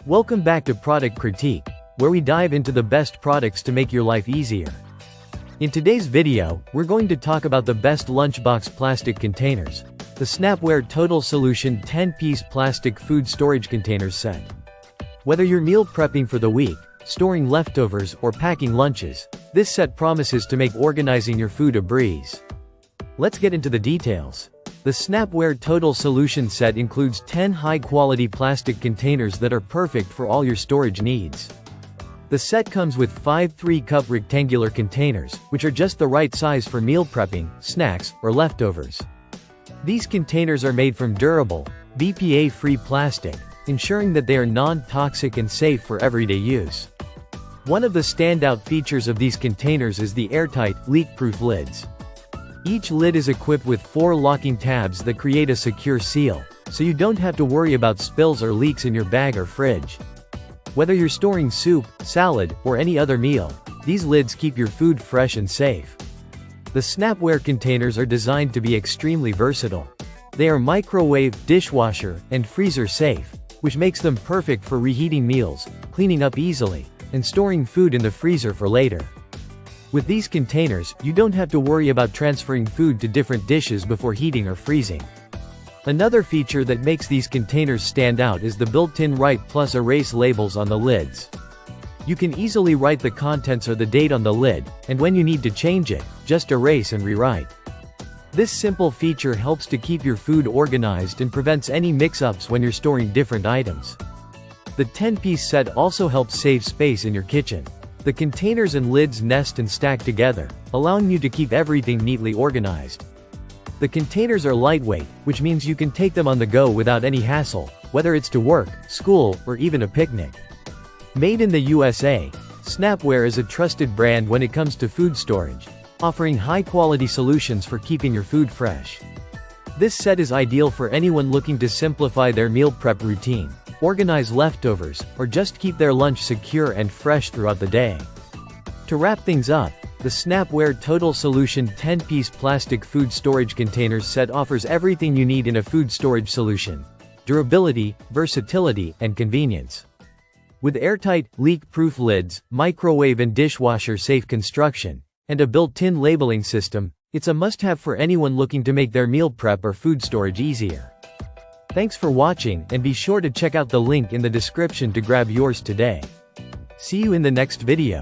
Welcome back to Product Critique, where we dive into the best products to make your life easier. In today's video, we're going to talk about the best lunchbox plastic containers, the Snapware Total Solution 10-piece plastic food storage containers set. Whether you're meal prepping for the week, storing leftovers, or packing lunches, this set promises to make organizing your food a breeze. Let's get into the details. The Snapware Total Solution set includes 10 high-quality plastic containers that are perfect for all your storage needs. The set comes with 5 3-cup rectangular containers, which are just the right size for meal prepping, snacks, or leftovers. These containers are made from durable, BPA-free plastic, ensuring that they are non-toxic and safe for everyday use. One of the standout features of these containers is the airtight, leak-proof lids. Each lid is equipped with 4 locking tabs that create a secure seal, so you don't have to worry about spills or leaks in your bag or fridge. Whether you're storing soup, salad, or any other meal, these lids keep your food fresh and safe. The Snapware containers are designed to be extremely versatile. They are microwave, dishwasher, and freezer safe, which makes them perfect for reheating meals, cleaning up easily, and storing food in the freezer for later. With these containers, you don't have to worry about transferring food to different dishes before heating or freezing. Another feature that makes these containers stand out is the built-in Write plus Erase labels on the lids. You can easily write the contents or the date on the lid, and when you need to change it, just erase and rewrite. This simple feature helps to keep your food organized and prevents any mix-ups when you're storing different items. The 10-piece set also helps save space in your kitchen. The containers and lids nest and stack together, allowing you to keep everything neatly organized. The containers are lightweight, which means you can take them on the go without any hassle, whether it's to work, school, or even a picnic. Made in the USA, Snapware is a trusted brand when it comes to food storage, offering high-quality solutions for keeping your food fresh. This set is ideal for anyone looking to simplify their meal prep routine, organize leftovers, or just keep their lunch secure and fresh throughout the day. To wrap things up, the Snapware Total Solution 10-piece plastic food storage containers set offers everything you need in a food storage solution: durability, versatility, and convenience. With airtight, leak-proof lids, microwave and dishwasher-safe construction, and a built-in labeling system, it's a must-have for anyone looking to make their meal prep or food storage easier. Thanks for watching, and be sure to check out the link in the description to grab yours today. See you in the next video.